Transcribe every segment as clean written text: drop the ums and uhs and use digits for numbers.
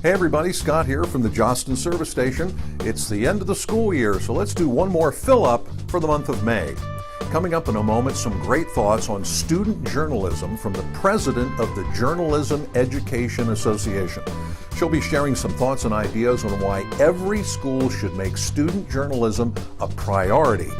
Hey everybody, Scott here from the Jostin Service Station. It's the end of the school year, so let's do one more fill-up for the month of May. Coming up in a moment, some great thoughts on student journalism from the president of the Journalism Education Association. She'll be sharing some thoughts and ideas on why every school should make student journalism a priority.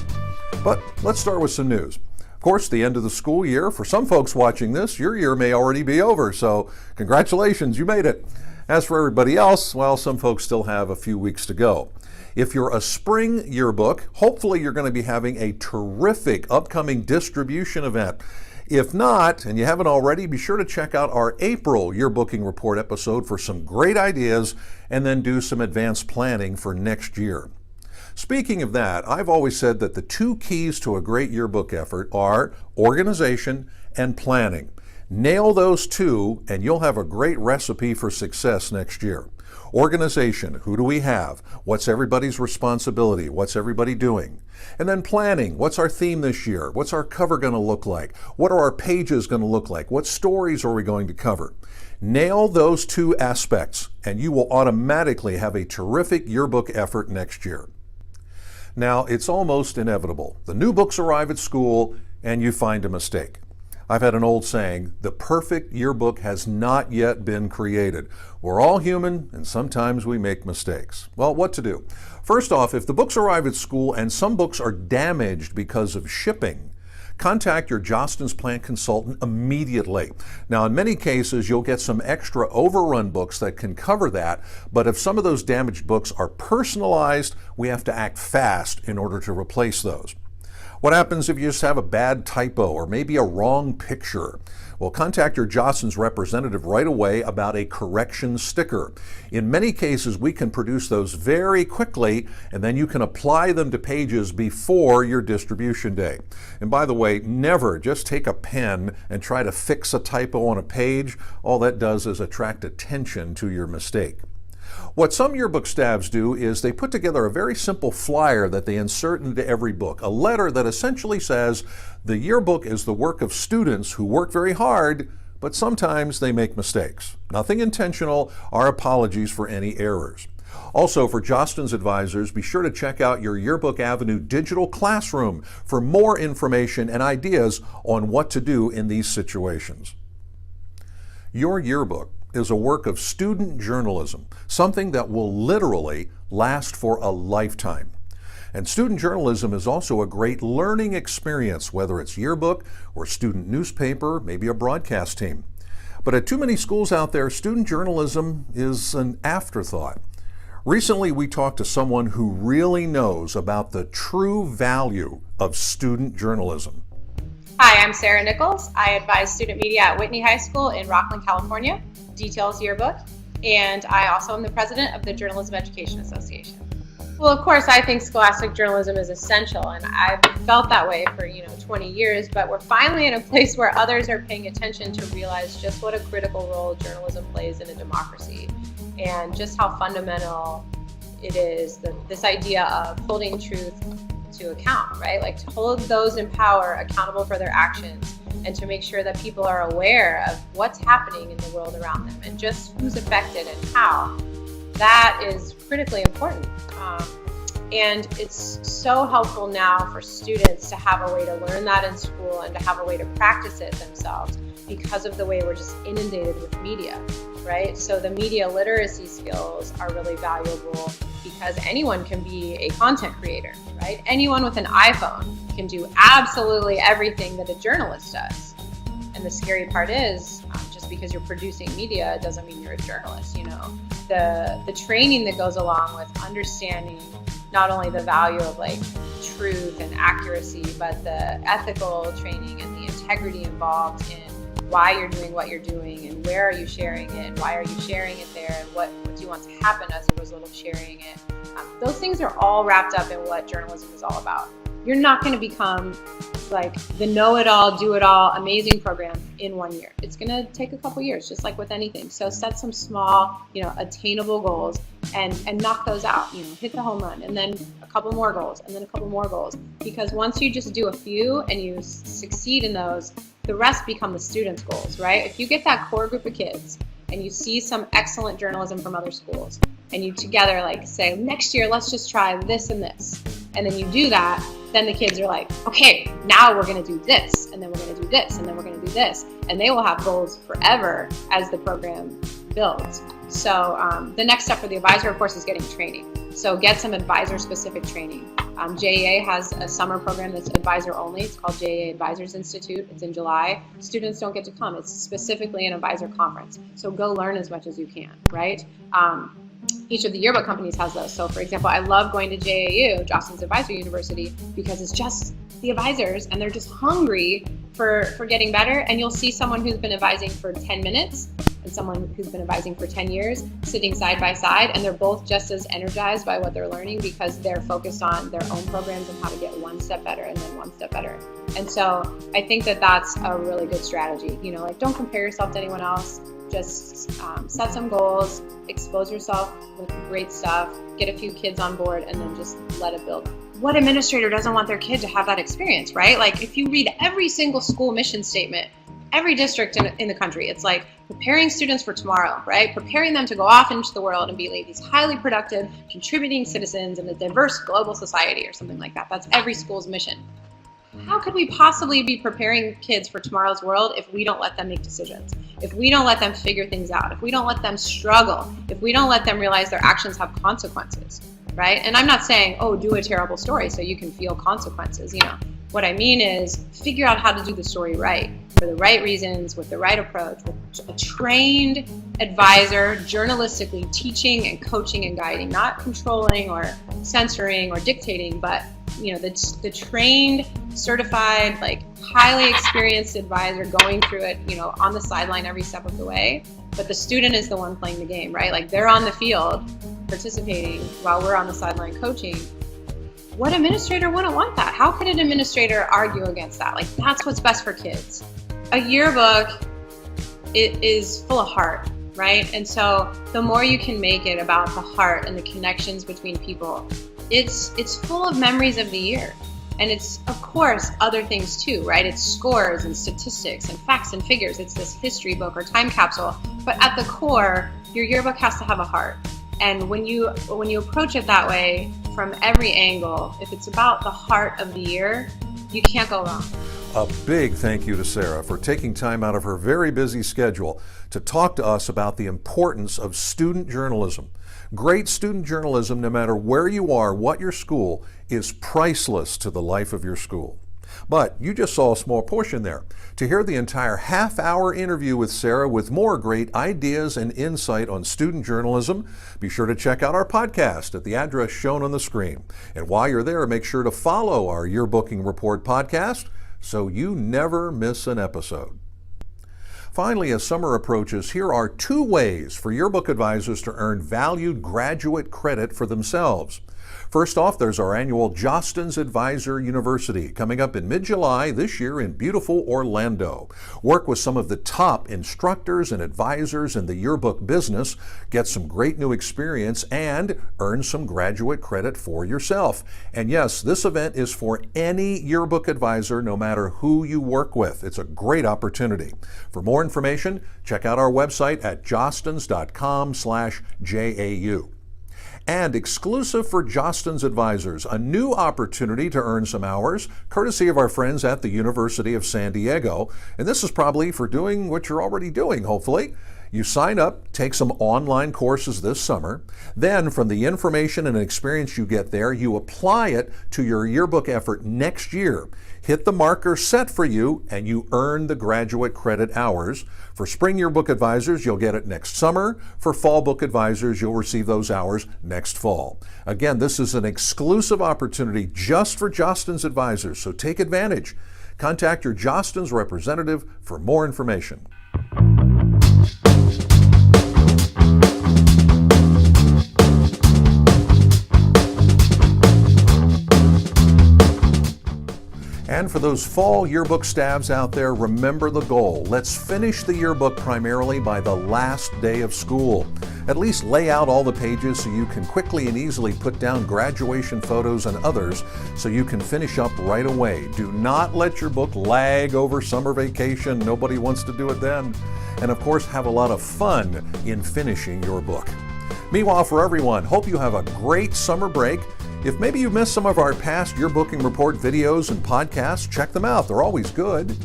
But let's start with some news. Of course, the end of the school year. For some folks watching this, your year may already be over, so congratulations, you made it. As for everybody else, well, some folks still have a few weeks to go. If you're a spring yearbook, hopefully you're going to be having a terrific upcoming distribution event. If not, and you haven't already, be sure to check out our April Yearbooking Report episode for some great ideas and then do some advanced planning for next year. Speaking of that, I've always said that the two keys to a great yearbook effort are organization and planning. Nail those two and you'll have a great recipe for success next year. Organization, who do we have? What's everybody's responsibility? What's everybody doing? And then planning, what's our theme this year? What's our cover going to look like? What are our pages going to look like? What stories are we going to cover? Nail those two aspects and you will automatically have a terrific yearbook effort next year. Now, it's almost inevitable. The new books arrive at school and you find a mistake. I've had an old saying, the perfect yearbook has not yet been created. We're all human and sometimes we make mistakes. Well, what to do? First off, if the books arrive at school and some books are damaged because of shipping, contact your Jostin's Plant consultant immediately. Now, in many cases, you'll get some extra overrun books that can cover that, but if some of those damaged books are personalized, we have to act fast in order to replace those. What happens if you just have a bad typo or maybe a wrong picture? Well, contact your Jostin's representative right away about a correction sticker. In many cases, we can produce those very quickly, and then you can apply them to pages before your distribution day. And by the way, never just take a pen and try to fix a typo on a page. All that does is attract attention to your mistake. What some yearbook staffs do is they put together a very simple flyer that they insert into every book, a letter that essentially says the yearbook is the work of students who work very hard, but sometimes they make mistakes. Nothing intentional. Our apologies for any errors. Also, for Jostin's advisors, be sure to check out your Yearbook Avenue digital classroom for more information and ideas on what to do in these situations. Your yearbook is a work of student journalism, something that will literally last for a lifetime. And student journalism is also a great learning experience, whether it's yearbook or student newspaper, maybe a broadcast team. But at too many schools out there, student journalism is an afterthought. Recently, we talked to someone who really knows about the true value of student journalism. Hi, I'm Sarah Nichols. I advise student media at Whitney High School in Rockland, California, details Yearbook, and I also am the president of the Journalism Education Association. Well, of course, I think scholastic journalism is essential, and I've felt that way for 20 years, but we're finally in a place where others are paying attention to realize just what a critical role journalism plays in a democracy, and just how fundamental it is, this idea of holding truth to account, right? Like to hold those in power accountable for their actions and to make sure that people are aware of what's happening in the world around them and just who's affected and how. That is critically important. And it's so helpful now for students to have a way to learn that in school and to have a way to practice it themselves because of the way we're just inundated with media, right? So the media literacy skills are really valuable because anyone can be a content creator, right? Anyone with an iPhone can do absolutely everything that a journalist does. And the scary part is, just because you're producing media doesn't mean you're a journalist, The training that goes along with understanding not only the value of truth and accuracy, but the ethical training and the integrity involved in why you're doing what you're doing and where are you sharing it and why are you sharing it there and what do you want to happen as a result of sharing it. Those things are all wrapped up in what journalism is all about. You're not going to become the know-it-all, do-it-all, amazing program in 1 year. It's going to take a couple years, just like with anything. So set some small, attainable goals and knock those out. Hit the home run, and then a couple more goals, and then a couple more goals. Because once you just do a few and you succeed in those, the rest become the students' goals, right? If you get that core group of kids and you see some excellent journalism from other schools, and you together say, next year, let's just try this and this. And then you do that, then the kids are like, okay, now we're going to do this, and then we're going to do this, and then we're going to do this. And they will have goals forever as the program builds. So the next step for the advisor, of course, is getting training. So get some advisor-specific training. JEA has a summer program that's advisor only. It's called JEA Advisors Institute. It's in July. Students don't get to come. It's specifically an advisor conference. So go learn as much as you can, right? Each of the yearbook companies has those. So for example, I love going to JAU, Jostens Advisory University, because it's just the advisors and they're just hungry for getting better. And you'll see someone who's been advising for 10 minutes and someone who's been advising for 10 years sitting side by side, and they're both just as energized by what they're learning because they're focused on their own programs and how to get one step better and then one step better. And so I think that that's a really good strategy. Don't compare yourself to anyone else. Just set some goals, expose yourself with great stuff, get a few kids on board, and then just let it build. What administrator doesn't want their kid to have that experience, right? If you read every single school mission statement, every district in the country, it's preparing students for tomorrow, right? Preparing them to go off into the world and be these highly productive, contributing citizens in a diverse global society or something like that. That's every school's mission. How could we possibly be preparing kids for tomorrow's world if we don't let them make decisions? If we don't let them figure things out? If we don't let them struggle? If we don't let them realize their actions have consequences, right? And I'm not saying, oh, do a terrible story so you can feel consequences. What I mean is figure out how to do the story right, for the right reasons, with the right approach, with a trained advisor, journalistically teaching and coaching and guiding, not controlling or censoring or dictating, but the trained, certified, highly experienced advisor going through it, on the sideline every step of the way. But the student is the one playing the game, right? They're on the field participating while we're on the sideline coaching. What administrator wouldn't want that? How could an administrator argue against that? That's what's best for kids. A yearbook is full of heart, right? And so the more you can make it about the heart and the connections between people, it's full of memories of the year. And it's, of course, other things too, right? It's scores and statistics and facts and figures. It's this history book or time capsule. But at the core, your yearbook has to have a heart. And when you approach it that way from every angle, if it's about the heart of the year, you can't go wrong. A big thank you to Sarah for taking time out of her very busy schedule to talk to us about the importance of student journalism. Great student journalism, no matter where you are, what your school, is priceless to the life of your school. But you just saw a small portion there. To hear the entire half-hour interview with Sarah with more great ideas and insight on student journalism, be sure to check out our podcast at the address shown on the screen. And while you're there, make sure to follow our Yearbooking Report podcast so you never miss an episode. Finally, as summer approaches, here are 2 ways for yearbook advisors to earn valued graduate credit for themselves. First off, there's our annual Jostens Advisor University coming up in mid-July this year in beautiful Orlando. Work with some of the top instructors and advisors in the yearbook business, get some great new experience, and earn some graduate credit for yourself. And yes, this event is for any yearbook advisor, no matter who you work with. It's a great opportunity. For more information, check out our website at jostens.com/JAU. And exclusive for Jostens advisors, a new opportunity to earn some hours, courtesy of our friends at the University of San Diego. And this is probably for doing what you're already doing, hopefully. You sign up, take some online courses this summer. Then, from the information and experience you get there, you apply it to your yearbook effort next year. Hit the marker set for you, and you earn the graduate credit hours. For spring yearbook advisors, you'll get it next summer. For fall book advisors, you'll receive those hours next fall. Again, this is an exclusive opportunity just for Jostens advisors, so take advantage. Contact your Jostens representative for more information. And for those fall yearbook stabs out there, remember the goal. Let's finish the yearbook primarily by the last day of school. At least lay out all the pages so you can quickly and easily put down graduation photos and others so you can finish up right away. Do not let your book lag over summer vacation. Nobody wants to do it then. And of course, have a lot of fun in finishing your book. Meanwhile, for everyone, hope you have a great summer break. If maybe you missed some of our past Yearbooking Report videos and podcasts, check them out. They're always good.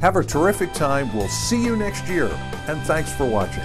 Have a terrific time. We'll see you next year, and thanks for watching.